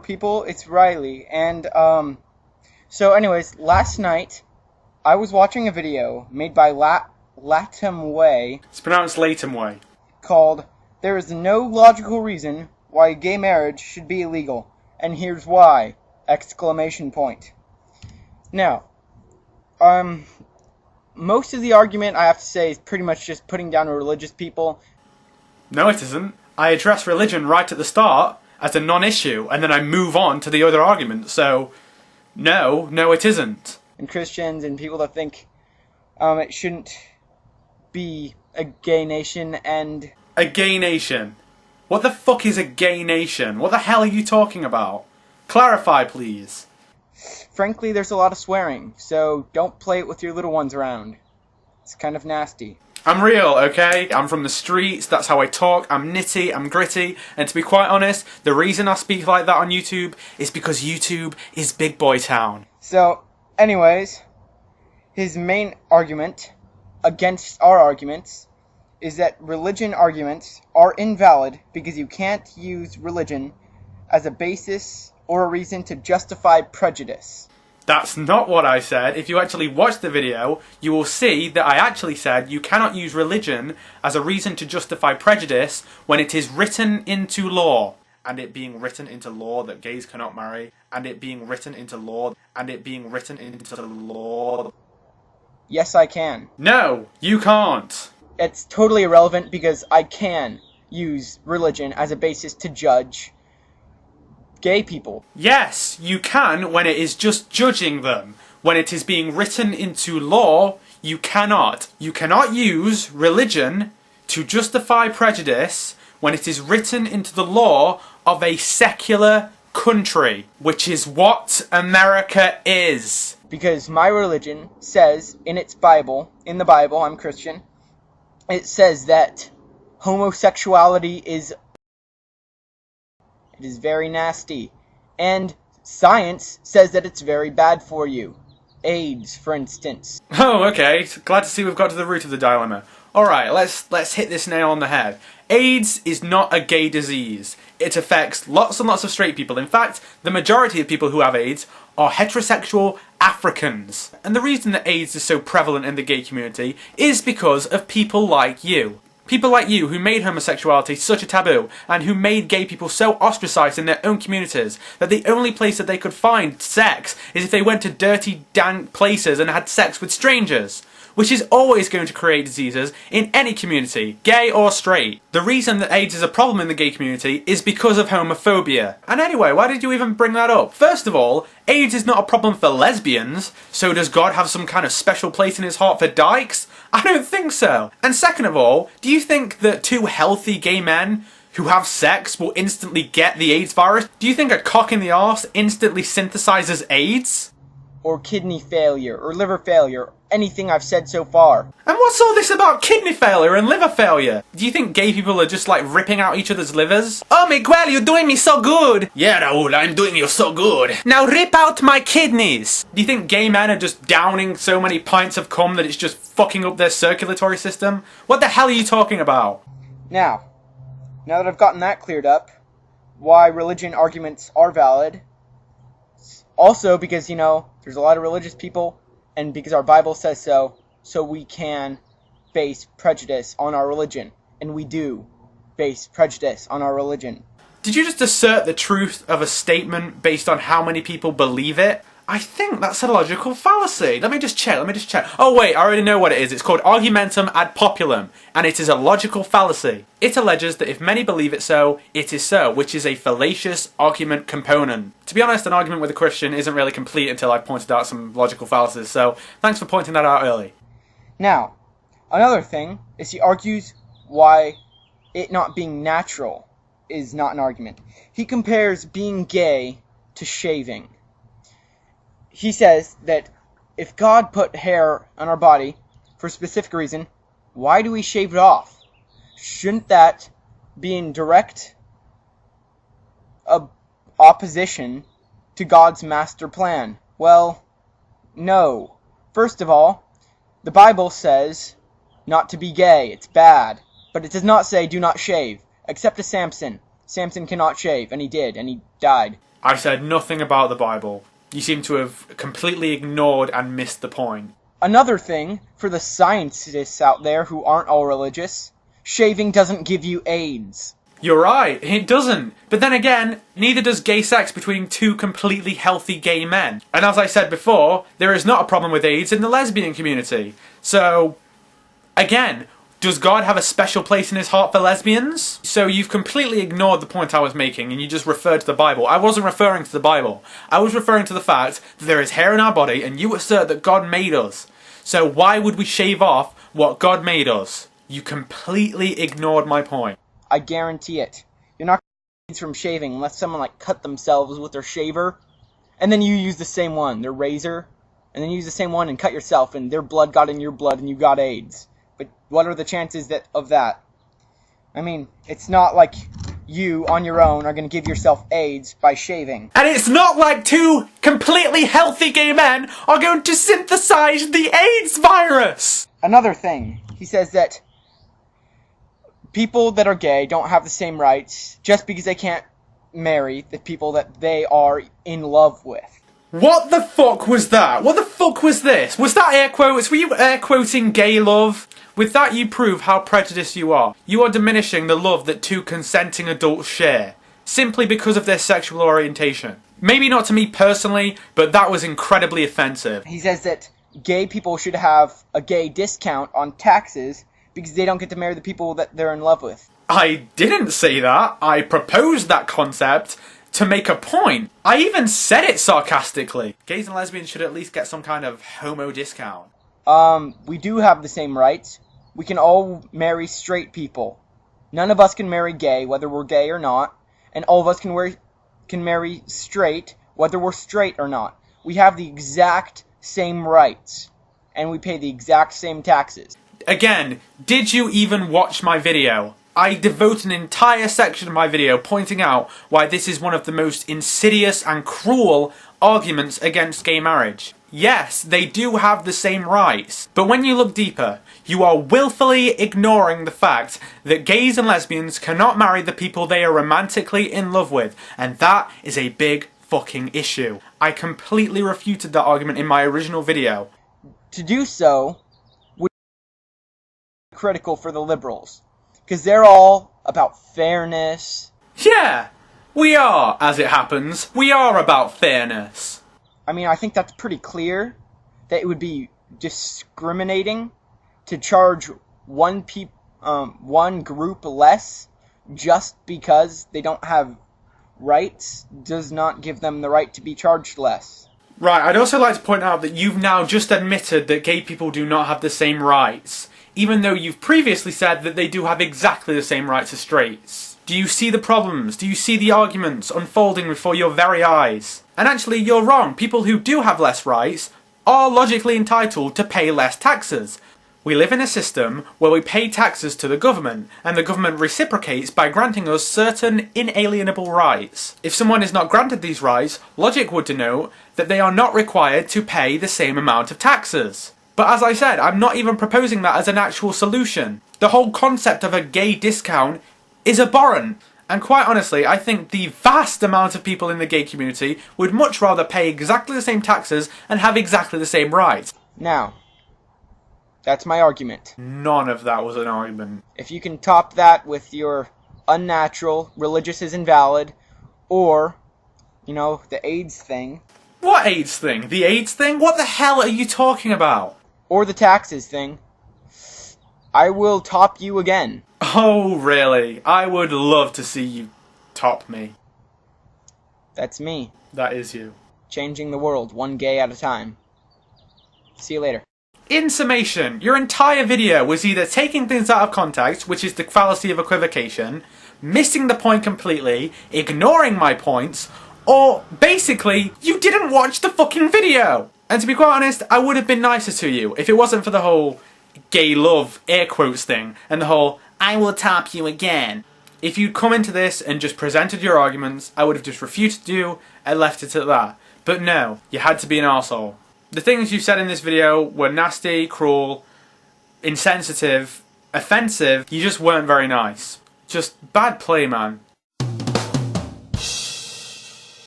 people, it's Riley, and, so anyways, last night, I was watching a video made by Latumway. It's pronounced Latumway. Called, "There is no logical reason why gay marriage should be illegal, and here's why!" Exclamation point. Now, most of the argument, I have to say, is pretty much just putting down religious people. No, it isn't. I address religion right at the start as a non-issue, and then I move on to the other argument, so no, it isn't. And Christians and people that think it shouldn't be a gay nation and... A gay nation? What the fuck is a gay nation? What the hell are you talking about? Clarify, please. Frankly, there's a lot of swearing, so don't play it with your little ones around. It's kind of nasty. I'm real, okay? I'm from the streets, that's how I talk, I'm nitty, I'm gritty, and to be quite honest, the reason I speak like that on YouTube is because YouTube is big boy town. So, anyways, his main argument against our arguments is that religion arguments are invalid because you can't use religion as a basis or a reason to justify prejudice. That's not what I said. If you actually watch the video, you will see that I actually said you cannot use religion as a reason to justify prejudice when it is written into law. And it being written into law that gays cannot marry. And it being written into law. And it being written into law. Yes, I can. No, you can't. It's totally irrelevant because I can use religion as a basis to judge gay people. Yes, you can when it is just judging them. When it is being written into law, you cannot. You cannot use religion to justify prejudice when it is written into the law of a secular country, which is what America is. Because my religion says in its Bible, in the Bible, I'm Christian, it says that homosexuality is very nasty. And science says that it's very bad for you. AIDS, for instance. Oh, okay. Glad to see we've got to the root of the dilemma. Alright, let's hit this nail on the head. AIDS is not a gay disease. It affects lots and lots of straight people. In fact, the majority of people who have AIDS are heterosexual Africans. And the reason that AIDS is so prevalent in the gay community is because of people like you. People like you who made homosexuality such a taboo and who made gay people so ostracized in their own communities that the only place that they could find sex is if they went to dirty, dank places and had sex with strangers. Which is always going to create diseases in any community, gay or straight. The reason that AIDS is a problem in the gay community is because of homophobia. And anyway, why did you even bring that up? First of all, AIDS is not a problem for lesbians, so does God have some kind of special place in his heart for dykes? I don't think so. And second of all, do you think that two healthy gay men who have sex will instantly get the AIDS virus? Do you think a cock in the arse instantly synthesizes AIDS? Or kidney failure, or liver failure, anything I've said so far. And what's all this about kidney failure and liver failure? Do you think gay people are just like ripping out each other's livers? Oh Miguel, you're doing me so good! Yeah Raul, I'm doing you so good. Now rip out my kidneys! Do you think gay men are just downing so many pints of cum that it's just fucking up their circulatory system? What the hell are you talking about? Now that I've gotten that cleared up, why religion arguments are valid. Also because, you know, there's a lot of religious people, and because our Bible says so we can base prejudice on our religion. And we do base prejudice on our religion. Did you just assert the truth of a statement based on how many people believe it? I think that's a logical fallacy. Let me just check. Oh wait, I already know what it is. It's called argumentum ad populum, and it is a logical fallacy. It alleges that if many believe it so, it is so, which is a fallacious argument component. To be honest, an argument with a Christian isn't really complete until I've pointed out some logical fallacies, so thanks for pointing that out early. Now, another thing is he argues why it not being natural is not an argument. He compares being gay to shaving. He says that if God put hair on our body for a specific reason, why do we shave it off? Shouldn't that be in direct opposition to God's master plan? Well, no. First of all, the Bible says not to be gay. It's bad. But it does not say do not shave, except to Samson. Samson cannot shave, and he did, and he died. I said nothing about the Bible. You seem to have completely ignored and missed the point. Another thing, for the scientists out there who aren't all religious, shaving doesn't give you AIDS. You're right, it doesn't. But then again, neither does gay sex between two completely healthy gay men. And as I said before, there is not a problem with AIDS in the lesbian community. So, again, does God have a special place in his heart for lesbians? So you've completely ignored the point I was making and you just referred to the Bible. I wasn't referring to the Bible. I was referring to the fact that there is hair in our body and you assert that God made us. So why would we shave off what God made us? You completely ignored my point. I guarantee it. You're not going to get AIDS from shaving unless someone like cut themselves with their shaver, and then you use the same one, their razor, and then you use the same one and cut yourself, and their blood got in your blood and you got AIDS. But what are the chances of that? I mean, it's not like you, on your own, are going to give yourself AIDS by shaving. And it's not like two completely healthy gay men are going to synthesize the AIDS virus! Another thing, he says that people that are gay don't have the same rights just because they can't marry the people that they are in love with. What the fuck was that? What the fuck was this? Was that air quotes? Were you air quoting gay love? With that you prove how prejudiced you are. You are diminishing the love that two consenting adults share, simply because of their sexual orientation. Maybe not to me personally, but that was incredibly offensive. He says that gay people should have a gay discount on taxes because they don't get to marry the people that they're in love with. I didn't say that. I proposed that concept to make a point. I even said it sarcastically. Gays and lesbians should at least get some kind of homo discount. We do have the same rights. We can all marry straight people. None of us can marry gay, whether we're gay or not. And all of us can marry straight, whether we're straight or not. We have the exact same rights. And we pay the exact same taxes. Again, did you even watch my video? I devote an entire section of my video pointing out why this is one of the most insidious and cruel arguments against gay marriage. Yes, they do have the same rights, but when you look deeper, you are willfully ignoring the fact that gays and lesbians cannot marry the people they are romantically in love with, and that is a big fucking issue. I completely refuted that argument in my original video. To do so would be critical for the liberals, because they're all about fairness. Yeah, we are, as it happens. We are about fairness. I mean, I think that's pretty clear that it would be discriminating to charge one group less just because they don't have rights does not give them the right to be charged less. Right, I'd also like to point out that you've now just admitted that gay people do not have the same rights, even though you've previously said that they do have exactly the same rights as straights. Do you see the problems? Do you see the arguments unfolding before your very eyes? And actually, you're wrong. People who do have less rights are logically entitled to pay less taxes. We live in a system where we pay taxes to the government, and the government reciprocates by granting us certain inalienable rights. If someone is not granted these rights, logic would denote that they are not required to pay the same amount of taxes. But as I said, I'm not even proposing that as an actual solution. The whole concept of a gay discount is abhorrent. And quite honestly, I think the vast amount of people in the gay community would much rather pay exactly the same taxes and have exactly the same rights. Now, that's my argument. None of that was an argument. If you can top that with your unnatural, religious is invalid, or, you know, the AIDS thing. What AIDS thing? The AIDS thing? What the hell are you talking about? Or the taxes thing, I will top you again. Oh, really? I would love to see you top me. That's me. That is you. Changing the world, one gay at a time. See you later. In summation, your entire video was either taking things out of context, which is the fallacy of equivocation, missing the point completely, ignoring my points, or basically, you didn't watch the fucking video! And to be quite honest, I would have been nicer to you if it wasn't for the whole gay love air quotes thing and the whole I will top you again. If you'd come into this and just presented your arguments, I would have just refuted you and left it at that. But no, you had to be an arsehole. The things you said in this video were nasty, cruel, insensitive, offensive. You just weren't very nice. Just bad play, man.